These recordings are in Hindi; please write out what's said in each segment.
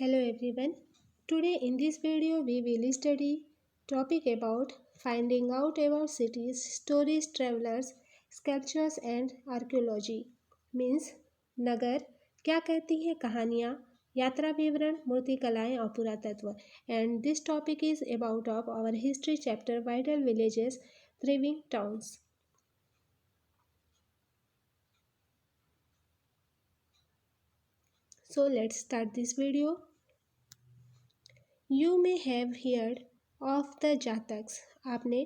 Hello everyone. Today in this video we will study topic about finding out about cities, stories, travelers, sculptures and archaeology. Means नगर क्या कहती हैं कहानियाँ यात्रा विवरण मूर्ति कलाएं और पुरातत्व and this topic is about of our history chapter vital villages thriving towns. So let's start this video. You may have heard of the जातक्स. आपने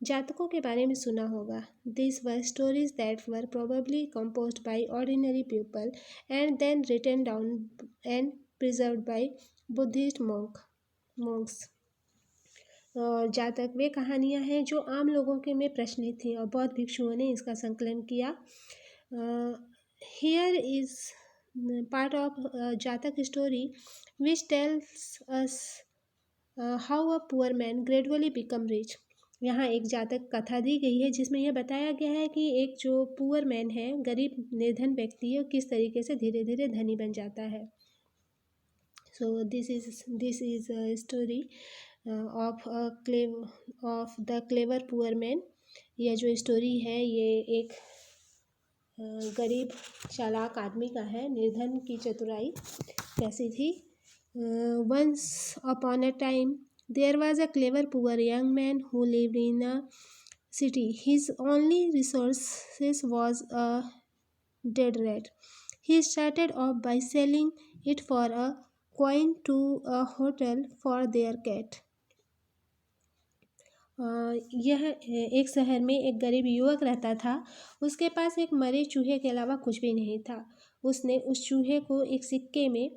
जातकों के बारे में सुना होगा. These were stories that were probably composed by ordinary people and then written down and preserved by Buddhist monks. जातक वे कहानियाँ हैं जो आम लोगों के में प्रचलित थीं और बौद्ध भिक्षुओं ने इसका संकलन किया. Here is part of जातक story which tells us how a poor man gradually become rich. यहाँ एक जातक कथा दी गई है जिसमें यह बताया गया है कि एक जो पुअर मैन है, गरीब निर्धन व्यक्ति है, किस तरीके से धीरे धीरे धनी बन जाता है. So this is a story of the clever poor man. यह जो स्टोरी है ये एक गरीब चालाक आदमी का है. निर्धन की चतुराई कैसी थी. Once upon a time there was a clever poor young man who lived in a city. His only resources was a dead rat. He started off by selling it for a coin to a hotel for their cat. यह एक शहर में एक गरीब युवक रहता था. उसके पास एक मरे चूहे के अलावा कुछ भी नहीं था. उसने उस चूहे को एक सिक्के में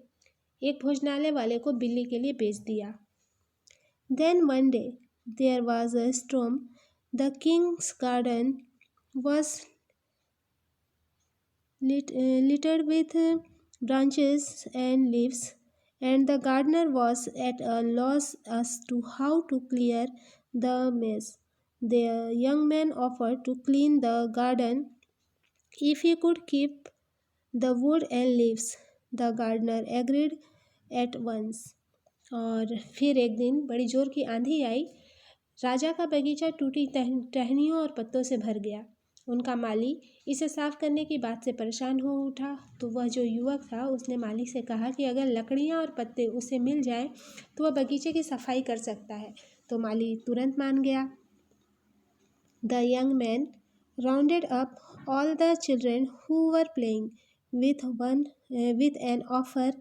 एक भोजनालय वाले को बिल्ली के लिए बेच दिया. Then one day there was a storm. The king's garden was littered with branches and leaves, and the gardener was at a loss as to how to clear the mess. The young man offered to clean the garden if he could keep the wood and leaves. The gardener agreed at once. और फिर एक दिन बड़ी जोर की आंधी आई. राजा का बगीचा टूटी टहनियों और पत्तों से भर गया. उनका माली इसे साफ करने की बात से परेशान हो उठा. तो वह जो युवक था उसने माली से कहा कि अगर लकड़ियाँ और पत्ते उसे मिल जाएं तो वह बगीचे की सफाई कर सकता है. तो माली तुरंत मान गया. The young man rounded up all the children who were playing with an offer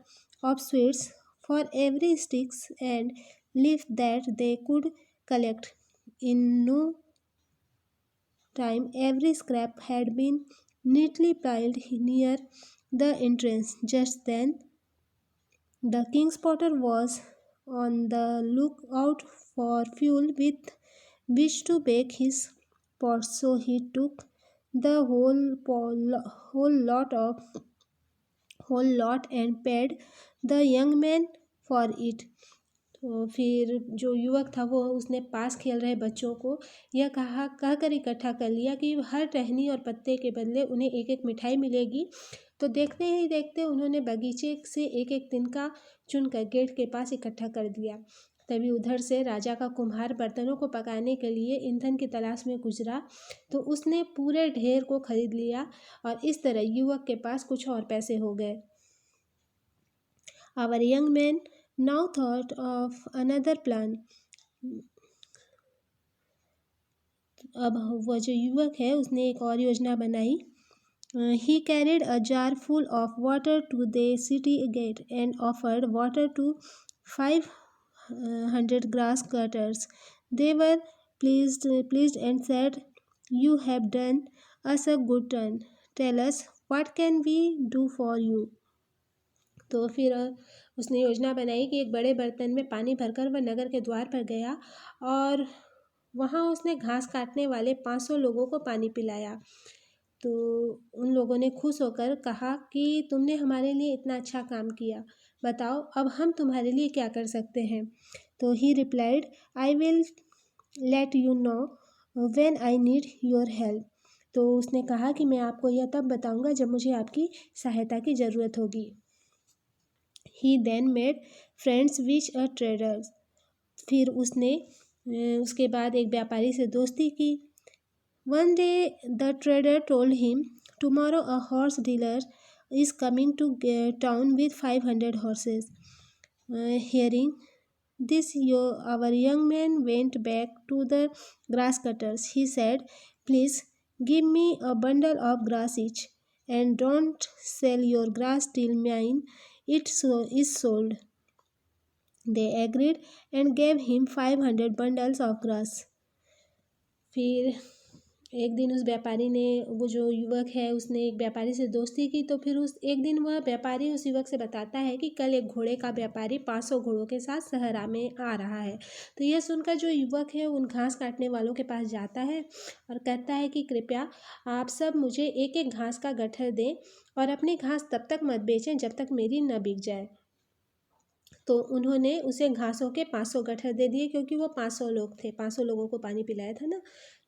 of sweets for every sticks and leaf that they could collect. In no time every scrap had been neatly piled near the entrance. Just then the king's potter was on the lookout for fuel with which to bake his pots, so he took the whole lot and paid the young man for it. तो फिर जो युवक था वो उसने पास खेल रहे बच्चों को यह कहकर इकट्ठा कर लिया कि हर टहनी और पत्ते के बदले उन्हें एक एक मिठाई मिलेगी. तो देखते ही देखते उन्होंने बगीचे से एक एक तिनका चुनकर गेट के पास इकट्ठा कर दिया. तभी उधर से राजा का कुम्हार बर्तनों को पकाने के लिए ईंधन की तलाश में गुजरा. तो उसने पूरे ढेर को खरीद लिया और इस तरह युवक के पास कुछ और पैसे हो गए. Our young man now thought of another plan. अब वह जो युवक है उसने एक और योजना बनाई. He carried a jar full of water to the city gate and offered water to 500 grass cutters. They were pleased and said, "You have done us a good turn. Tell us, what can we do for you?" तो फिर उसने योजना बनाई कि एक बड़े बर्तन में पानी भरकर वह नगर के द्वार पर गया और वहाँ उसने घास काटने वाले 500 लोगों को पानी पिलाया. तो उन लोगों ने खुश होकर कहा कि तुमने हमारे लिए इतना अच्छा काम किया, बताओ अब हम तुम्हारे लिए क्या कर सकते हैं. तो ही replied, "I will let you know when I need your help." तो उसने कहा कि मैं आपको यह तब बताऊंगा जब मुझे आपकी सहायता की ज़रूरत होगी. He then made friends with a trader. फिर उसने उसके बाद एक व्यापारी से दोस्ती की. One day the trader told him, "Tomorrow a horse dealer is coming to town with 500 horses." Hearing this, our young man went back to the grass cutters. He said, "Please give me a bundle of grass each, and don't sell your grass till mine is sold." They agreed and gave him 500 bundles of grass. फिर एक दिन उस व्यापारी ने, वो जो युवक है उसने एक व्यापारी से दोस्ती की. तो फिर उस एक दिन वह व्यापारी उस युवक से बताता है कि कल एक घोड़े का व्यापारी 500 घोड़ों के साथ सहरा में आ रहा है. तो यह सुनकर जो युवक है उन घास काटने वालों के पास जाता है और कहता है कि कृपया आप सब मुझे एक एक घास का गट्ठर दें और अपनी घास तब तक मत बेचें जब तक मेरी न बिक जाए. तो उन्होंने उसे घासों के 500 गट्ठर दे दिए, क्योंकि वो 500 लोग थे, 500 लोगों को पानी पिलाया था ना,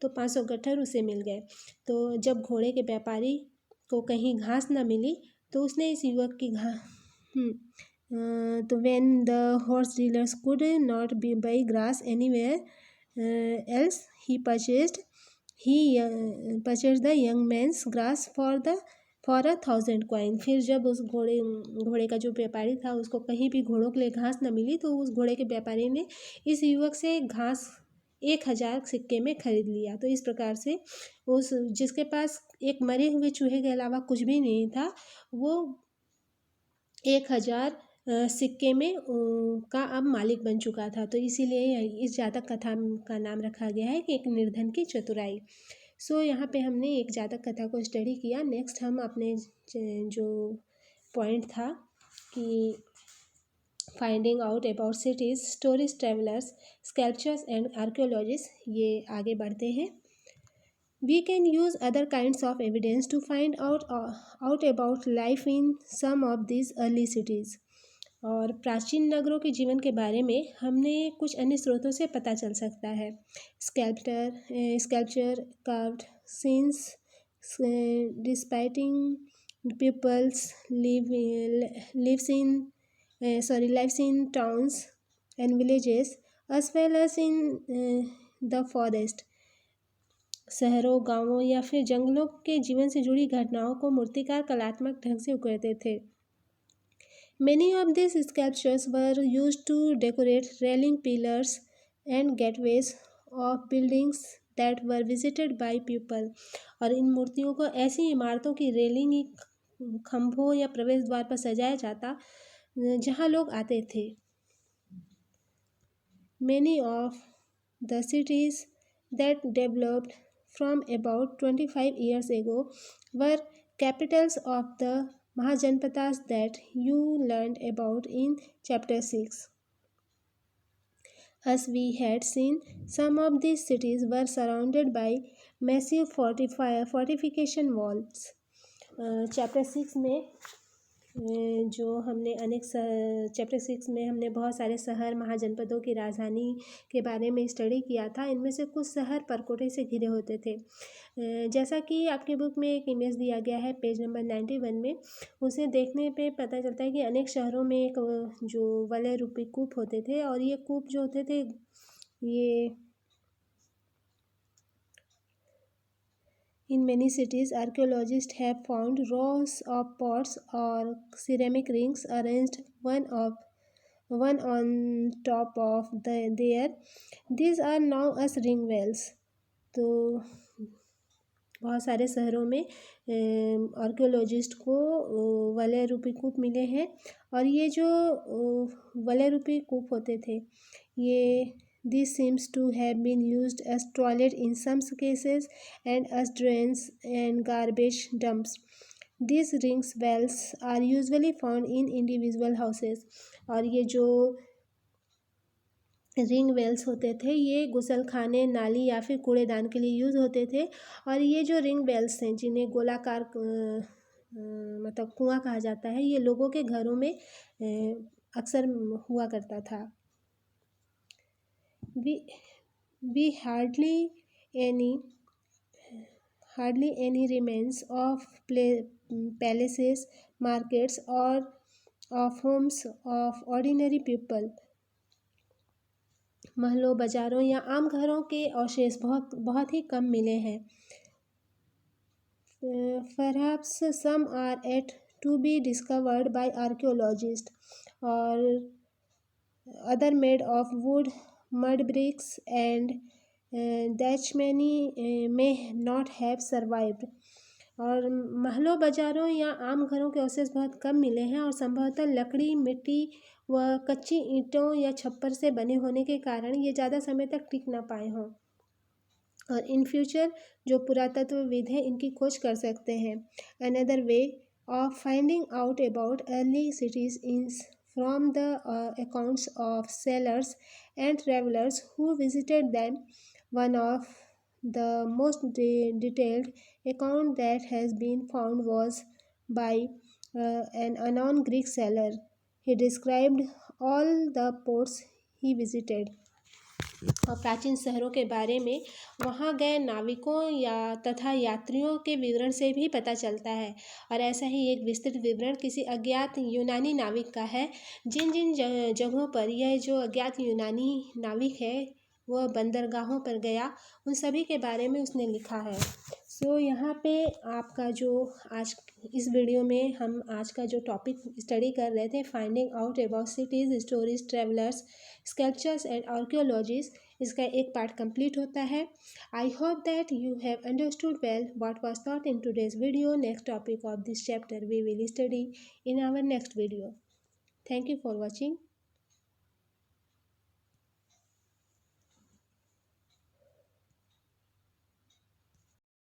तो 500 गट्ठर उसे मिल गए. तो जब घोड़े के व्यापारी को कहीं घास ना मिली तो उसने इस युवक की तो when the horse dealers could not buy grass anywhere else, he purchased the young man's grass for 1,000 coin. फिर जब उस घोड़े का जो व्यापारी था उसको कहीं भी घोड़ों के लिए घास न मिली तो उस घोड़े के व्यापारी ने इस युवक से घास 1,000 सिक्के में खरीद लिया. तो इस प्रकार से उस जिसके पास एक मरे हुए चूहे के अलावा कुछ भी नहीं था, वो 1,000 सिक्के में का अब मालिक बन चुका था. तो इसीलिए इस जातक कथा का नाम रखा गया है कि एक निर्धन की चतुराई. सो यहाँ पे हमने एक जातक कथा को स्टडी किया. नेक्स्ट हम अपने जो पॉइंट था कि finding out about cities, stories, travellers, sculptures and archaeologist, ये आगे बढ़ते हैं. We can use other kinds of evidence to find out about life in some of these early cities. और प्राचीन नगरों के जीवन के बारे में हमने कुछ अन्य स्रोतों से पता चल सकता है. Sculpture, carved scenes depicting peoples lives in towns and villages as well as in the forest. शहरों, गांवों या फिर जंगलों के जीवन से जुड़ी घटनाओं को मूर्तिकार कलात्मक ढंग से उकेरते थे. Many of these sculptures were used to decorate railing pillars and gateways of buildings that were visited by people. और इन मूर्तियों को ऐसी इमारतों की रेलिंग, खंभों या प्रवेश द्वार पर सजाया जाता जहां लोग आते थे. Many of the cities that developed from about 25 years ago were capitals of the Mahajanpadas that you learned about in chapter 6. As we had seen, some of these cities were surrounded by massive fortification walls. Chapter 6 में जो हमने चैप्टर 6 में हमने बहुत सारे शहर, महाजनपदों की राजधानी के बारे में स्टडी किया था. इनमें से कुछ शहर परकोटे से घिरे होते थे. जैसा कि आपकी बुक में एक इमेज दिया गया है पेज नंबर 91 में, उसे देखने पे पता चलता है कि अनेक शहरों में एक जो वलय रूपी कूप होते थे, और ये कूप जो होते थे ये In many cities, archaeologists have found rows of pots or ceramic rings arranged one on top of their. These are now as ring wells. तो बहुत सारे शहरों में आर्कियोलॉजिस्ट को वलय रूपी कूप मिले हैं, और ये जो वलय रूपी कूप होते थे ये This seems to have been used as toilet in some cases and as drains and garbage dumps. These ring wells are usually found in individual houses. और ये जो रिंग वेल्स होते थे ये गुसलखाने, नाली या फिर कूड़ेदान के लिए यूज़ होते थे. और ये जो रिंग वेल्स हैं जिन्हें गोलाकार मतलब कुआं कहा जाता है, ये लोगों के घरों में अक्सर हुआ करता था. We hardly any remains of palaces, markets or of homes of ordinary people. महलों, बाजारों या आम घरों के अवशेष बहुत बहुत ही कम मिले हैं. Perhaps some are yet to be discovered by archaeologists, or other made of wood, mud bricks, and that many may not have survived. और महलों, बाजारों या आम घरों के अवशेष बहुत कम मिले हैं और संभवतः लकड़ी, मिट्टी व कच्ची ईंटों या छप्पर से बने होने के कारण ये ज़्यादा समय तक टिक ना पाए हों. और इन फ्यूचर जो पुरातत्वविद हैं इनकी खोज कर सकते हैं. Another way of finding out about early cities is from the accounts of sailors and travelers who visited them. One of the most detailed account that has been found was by an unknown Greek sailor. He described all the ports he visited. और प्राचीन शहरों के बारे में वहाँ गए नाविकों या तथा यात्रियों के विवरण से भी पता चलता है. और ऐसा ही एक विस्तृत विवरण किसी अज्ञात यूनानी नाविक का है. जिन जिन जगहों पर यह जो अज्ञात यूनानी नाविक है वह बंदरगाहों पर गया उन सभी के बारे में उसने लिखा है. सो यहाँ पे आपका जो आज इस वीडियो में हम आज का जो टॉपिक स्टडी कर रहे थे, finding out about cities, stories, travellers, sculptures and archaeologies, इसका एक पार्ट कंप्लीट होता है. I hope that you have understood well what was thought in today's video. Next topic of this chapter we will study in our next video. Thank you for watching.